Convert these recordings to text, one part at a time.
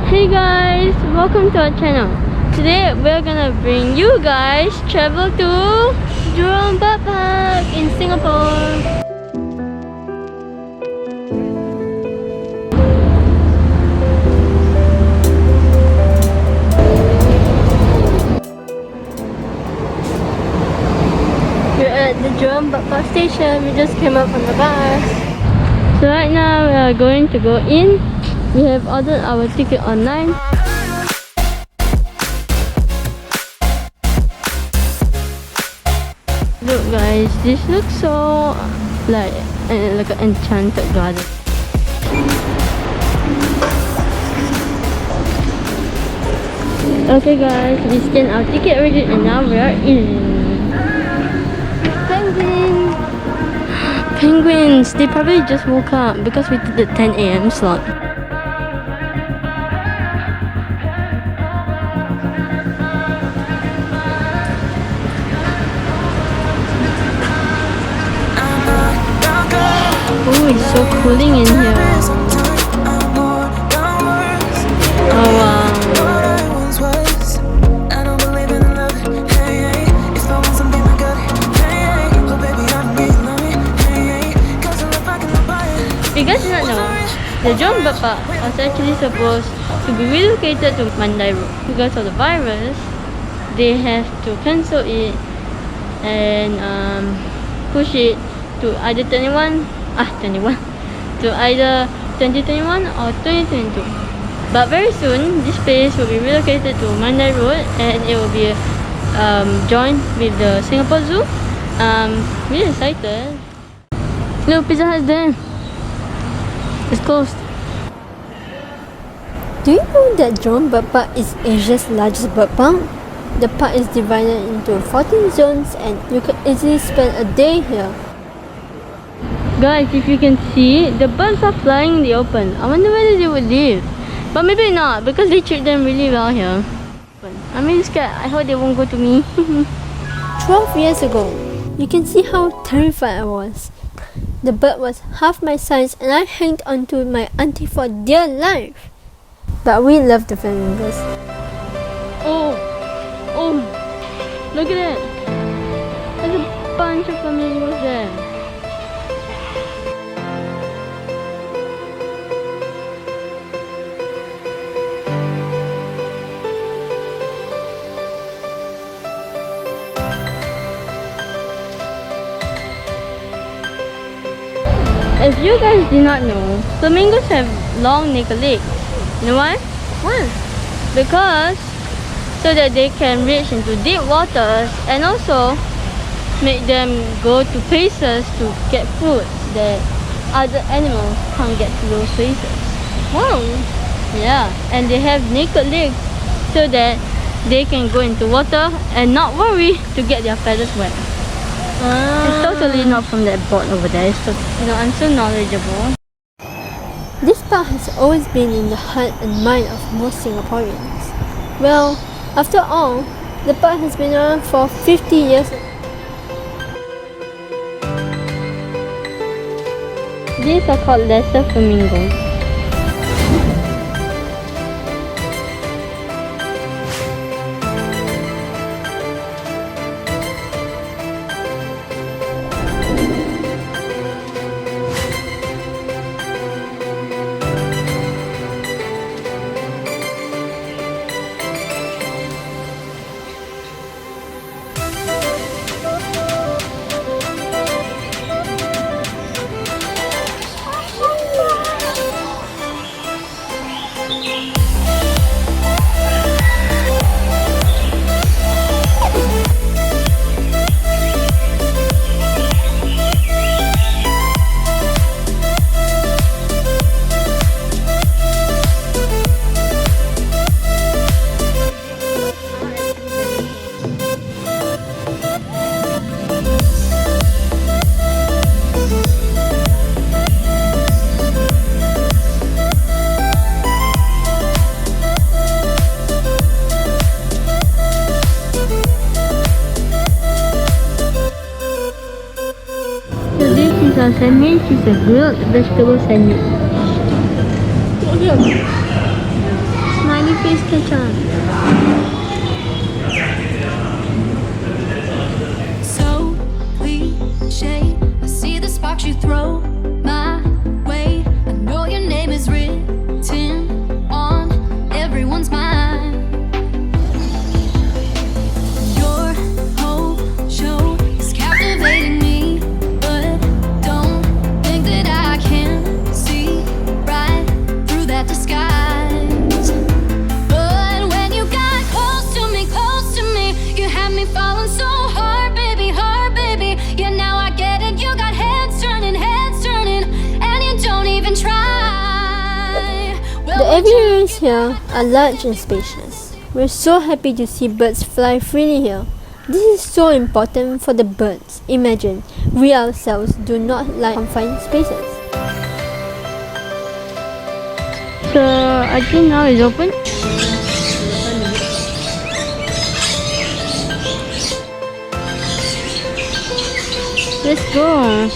Hey guys, welcome to our channel. Today we're gonna bring you guys travel to Jurong Bird Park in Singapore. We're at the Jurong Bird Park station. We just came up from the bus. So right now we are going to go in. We have ordered our ticket online. Look guys, this looks so like an enchanted garden. Okay guys, we scanned our ticket already and now we are in. Penguins! They probably just woke up because we did the 10 AM slot. Oh, it's so cooling in here. Oh wow. You guys did not know, the Jurong Bird Park was actually supposed to be relocated to Mandai Road. Because of the virus, they have to cancel it and push it to either 21 to either 2021 or 2022. But very soon this place will be relocated to Mandai Road and it will be joined with the Singapore Zoo. Really excited. Look, Pizza Hut is there. It's closed. Do you know that Jurong Bird Park is Asia's largest bird park? The park is divided into 14 zones and you can easily spend a day here. Guys, if you can see, the birds are flying in the open. I wonder whether they would leave. But maybe not, because they treat them really well here. I'm really scared. I hope they won't go to me. 12 years ago, you can see how terrified I was. The bird was half my size and I hanged onto my auntie for dear life. But we love the flamingos. Oh, look at it. There's a bunch of flamingos there. If you guys did not know, flamingos have long naked legs. You know why? Why? Because so that they can reach into deep waters and also make them go to places to get food that other animals can't get to those places. Wow! Yeah, and they have naked legs so that they can go into water and not worry to get their feathers wet. It's totally not from that board over there. So, I'm so knowledgeable. This park has always been in the heart and mind of most Singaporeans. Well, after all, the park has been around for 50 years. These are called lesser flamingos. sandwich is a grilled vegetable sandwich. Okay, Chan. So cliche. I see the sparks you throw my way. I know your name is written on everyone's mind. Your whole show is captivating me, but don't think that I can see right through that disguise. But when you got close to me, you had me falling so hard, baby, yeah, now I get it. You got heads turning, and you don't even try. The aviaries here are large and spacious. We're so happy to see birds fly freely here. This is so important for the birds. Imagine, we ourselves do not like confined spaces. So I think now it's open. Let's go.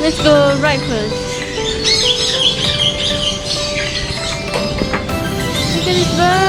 Let's go right first. Look at this bird.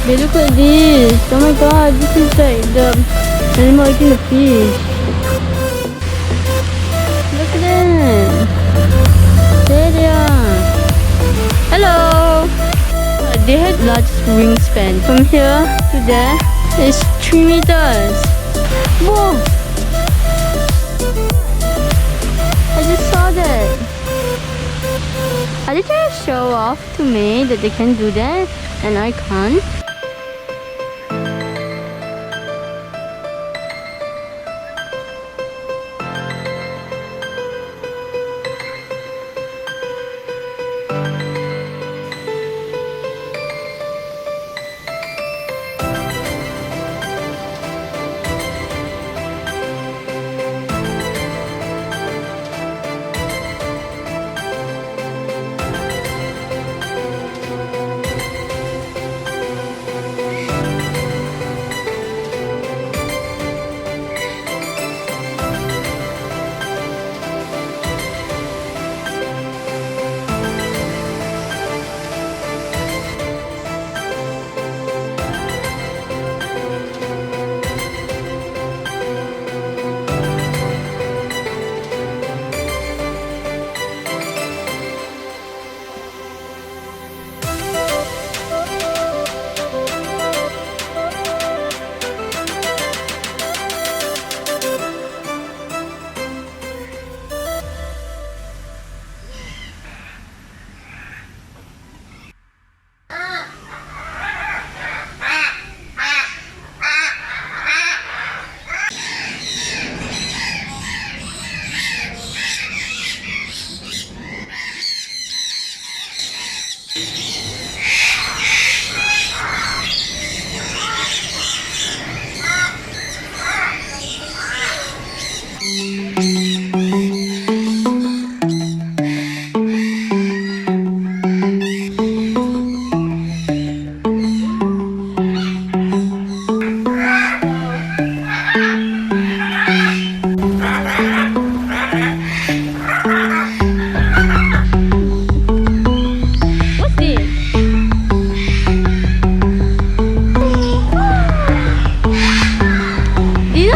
Hey, look at this. Oh my god, this is like the animal eating the fish. Look at them. There they are. Hello. They had large wingspan. From here to there is 3 meters. Whoa. I just saw that. Are they trying to show off to me that they can do that and I can't?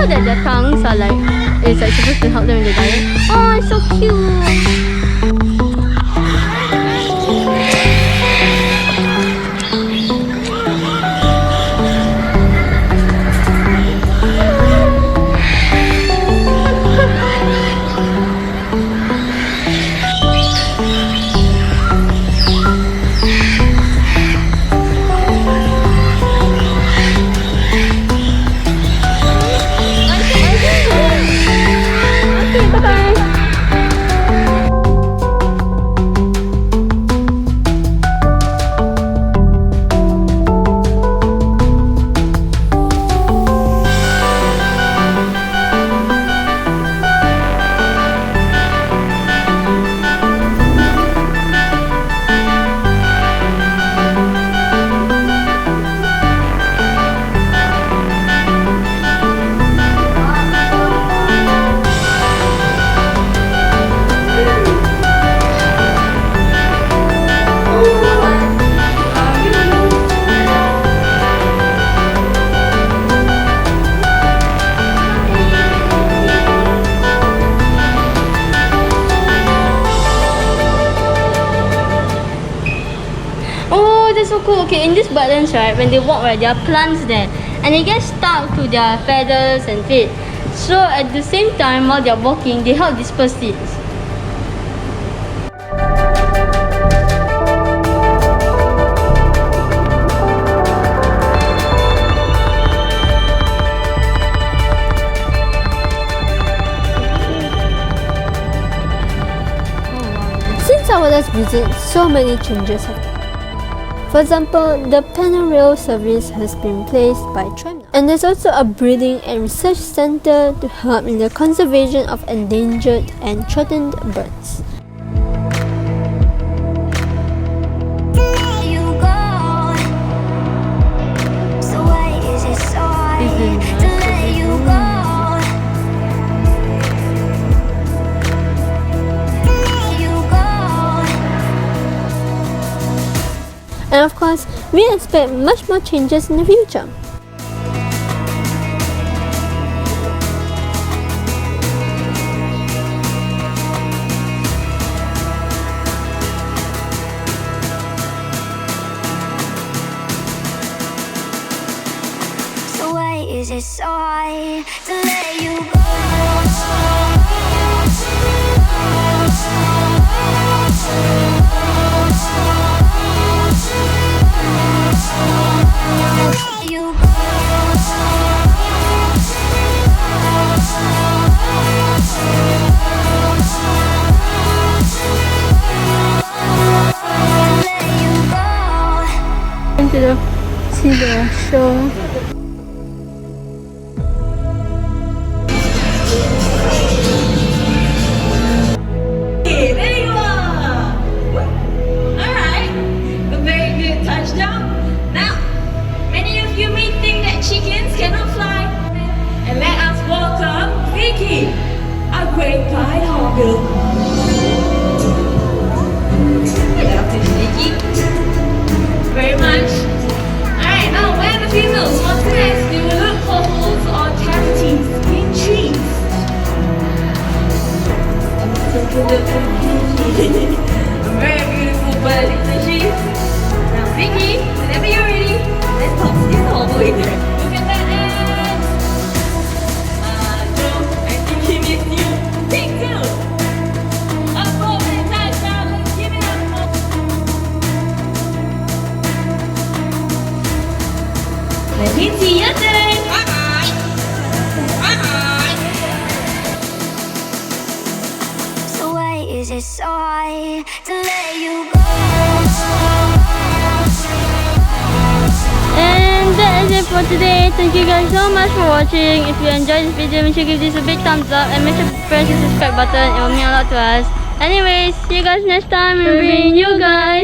That their tongues are like, it's like supposed to help them in the diet. Oh, it's so cute. buttons, right, when they walk, right, there are plants there, and they get stuck to their feathers and feet. So at the same time, while they are walking, they help disperse seeds. Since our last visit, so many changes have happened. For example, the Panorail service has been replaced by Tram, and there's also a breeding and research center to help in the conservation of endangered and threatened birds. You go. So why is it so hard to let you go? You go. And of course, we expect much more changes in the future. So why is it so hard to let you go? You To see the show. Hey, there you are! Alright, a very good touchdown. Now, many of you may think that chickens cannot fly. And let us welcome Vicky, a great pied hornbill. Good afternoon, Vicky. Very much. Alright, now when the females want to nest, they will look for holes or cavities in trees. A very beautiful bird, isn't she? Now, Vicky, whenever you're ready, let's toss this all the way there. Look at that end. Joe, I think he missed you. Take two. Up over and touchdown. Let's give it up for. Let me see your turn. Bye-bye. Bye-bye. So why is it so hard to let you go? And that is it for today. Thank you guys so much for watching. If you enjoyed this video, make sure to give this a big thumbs up and make sure to press the subscribe button. It will mean a lot to us. Anyways, see you guys next time and bring you guys